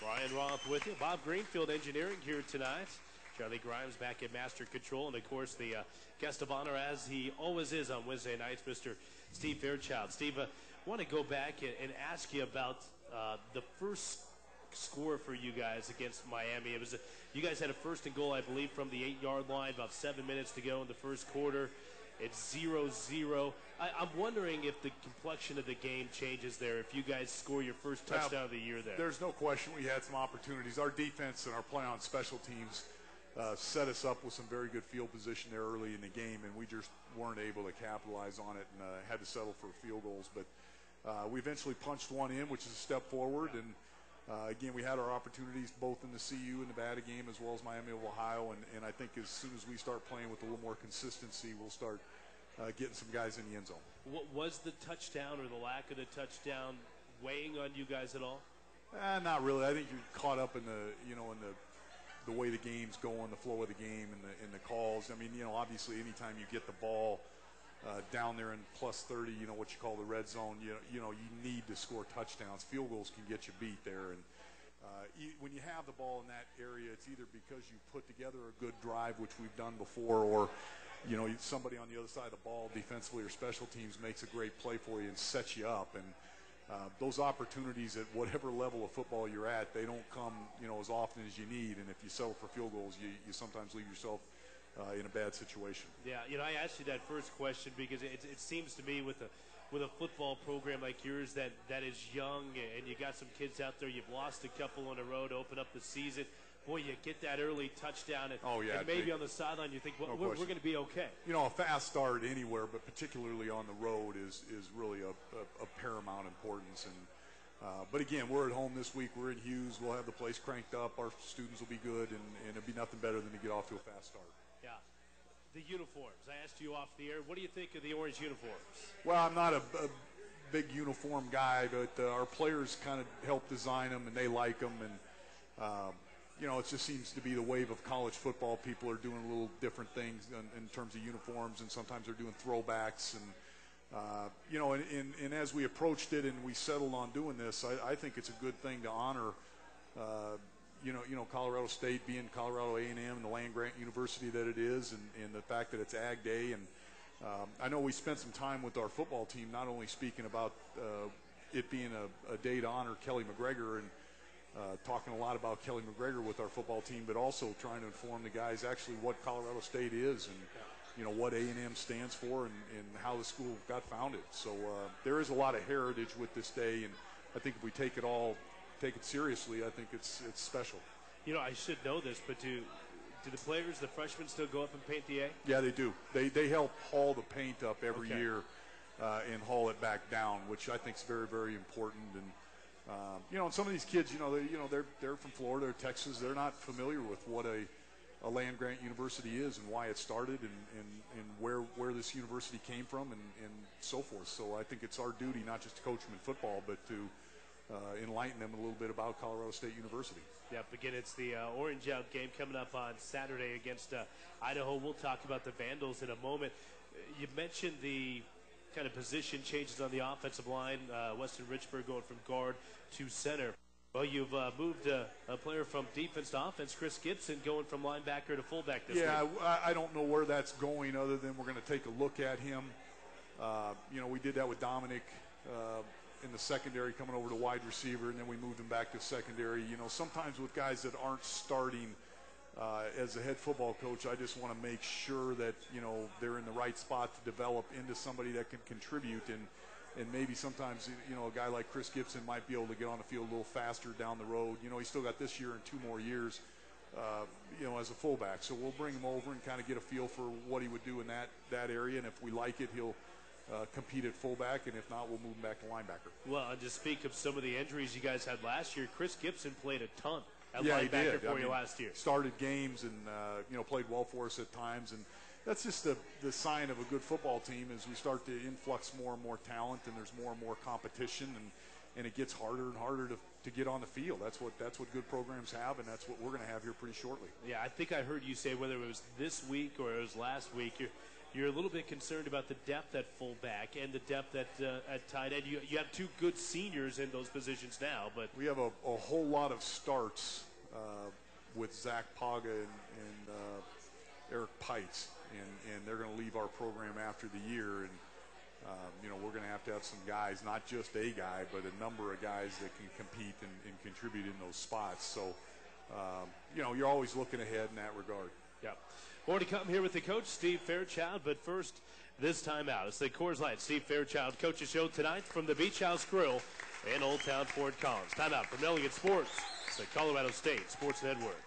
Ryan Roth with you. Bob Greenfield Engineering here tonight. Charlie Grimes back at Master Control. And, of course, the guest of honor, as he always is on Wednesday nights, Mr. Steve Fairchild. Steve, I want to go back and ask you about the first score for you guys against Miami. You guys had a first and goal, I believe, from the 8-yard line, about 7 minutes to go in the first quarter. It's 0-0. I'm wondering if the complexion of the game changes there, if you guys score your first touchdown of the year there. There's no question we had some opportunities. Our defense and our play on special teams set us up with some very good field position there early in the game, and we just weren't able to capitalize on it and had to settle for field goals. But we eventually punched one in, which is a step forward, and again, we had our opportunities both in the CU and Nevada game as well as Miami of Ohio, and I think as soon as we start playing with a little more consistency, we'll start getting some guys in the end zone. What was the touchdown or the lack of the touchdown weighing on you guys at all? Not really. I think you're caught up in the way the game's going, the flow of the game, and the calls. I mean, obviously, anytime you get the ball down there in plus 30, what you call the red zone, you need to score touchdowns. Field goals can get you beat there, and when you have the ball in that area, it's either because you put together a good drive, which we've done before, or somebody on the other side of the ball, defensively or special teams, makes a great play for you and sets you up. And those opportunities at whatever level of football you're at, they don't come as often as you need. And if you settle for field goals, you sometimes leave yourself in a bad situation. Yeah, I asked you that first question because it seems to me with a football program like yours that is young, and you got some kids out there, you've lost a couple on the road to open up the season. Boy, you get that early touchdown, and maybe on the sideline you think, well, we're going to be okay. A fast start anywhere, but particularly on the road is really a paramount importance. And but again, we're at home this week. We're in Hughes. We'll have the place cranked up. Our students will be good, and it'll be nothing better than to get off to a fast start. Yeah. The uniforms. I asked you off the air. What do you think of the orange uniforms? Well, I'm not a big uniform guy, but our players kind of help design them, and they like them. And, it just seems to be the wave of college football. People are doing little different things in terms of uniforms, and sometimes they're doing throwbacks. And, and as we approached it and we settled on doing this, I think it's a good thing to honor Colorado State being Colorado A&M and the land-grant university that it is, and the fact that it's Ag Day. And I know we spent some time with our football team not only speaking about it being a day to honor Kelly McGregor and talking a lot about Kelly McGregor with our football team, but also trying to inform the guys actually what Colorado State is and what A&M stands for and how the school got founded. So there is a lot of heritage with this day, and I think if we take it seriously, I think it's special. I should know this, but do the players, the freshmen, still go up and paint the A? Yeah, they do. They help haul the paint up every year and haul it back down, which I think is very, very important. And and some of these kids, they're from Florida or Texas. They're not familiar with what a land grant university is and why it started and where this university came from and so forth. So I think it's our duty not just to coach them in football, but to enlighten them a little bit about Colorado State University. Yep, again, it's the Orange Out game coming up on Saturday against Idaho. We'll talk about the Vandals in a moment. You mentioned the kind of position changes on the offensive line, Weston Richburg going from guard to center. Well, you've moved a player from defense to offense, Chris Gibson, going from linebacker to fullback this week. Yeah, I don't know where that's going other than we're going to take a look at him. We did that with Dominic in the secondary coming over to wide receiver, and then we moved him back to secondary. Sometimes with guys that aren't starting as a head football coach, I just want to make sure that, they're in the right spot to develop into somebody that can contribute. And maybe sometimes, a guy like Chris Gibson might be able to get on the field a little faster down the road. He's still got this year and 2 more years, as a fullback. So we'll bring him over and kind of get a feel for what he would do in that area. And if we like it, he'll compete at fullback, and if not, we'll move him back to linebacker. Well, and to speak of some of the injuries you guys had last year, Chris Gibson played a ton at linebacker he did. For you last year. Started games and played well for us at times, and that's just the sign of a good football team as we start to influx more and more talent, and there's more and more competition, and it gets harder and harder to get on the field. That's what good programs have, and that's what we're going to have here pretty shortly. Yeah, I think I heard you say whether it was this week or it was last week, you're a little bit concerned about the depth at fullback and the depth at tight end. You have two good seniors in those positions now, but we have a whole lot of starts with Zach Paga and Eric Pites, and they're going to leave our program after the year, and we're going to have some guys, not just a guy, but a number of guys that can compete and contribute in those spots. So, you're always looking ahead in that regard. Yeah. More to come here with the coach, Steve Fairchild, but first, this time out. It's the Coors Light Steve Fairchild Coaches Show tonight from the Beach House Grill in Old Town Fort Collins. Time out from Elliott Sports. It's the Colorado State Sports Network.